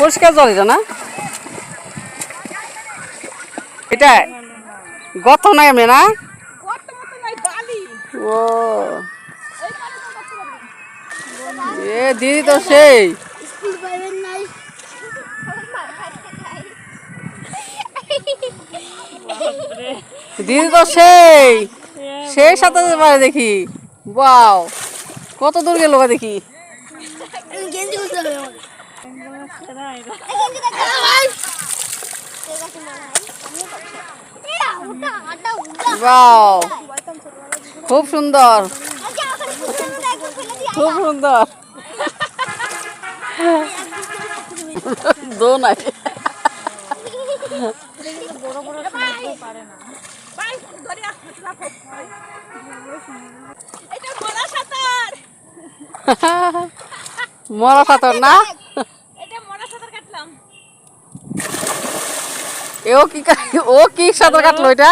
পরিষ্কার জল এটা না, এটা গত নাই এমনি না। ও এ দিদি তো সেই দিদি তো সেই সেই সাথে পারে দেখি। বাও কত দূর গেল দেখি। বাও খুব সুন্দর, খুব সুন্দর। দো নাই মরা সাঁতার না, ও কি সাঁতার কাটলো এটা।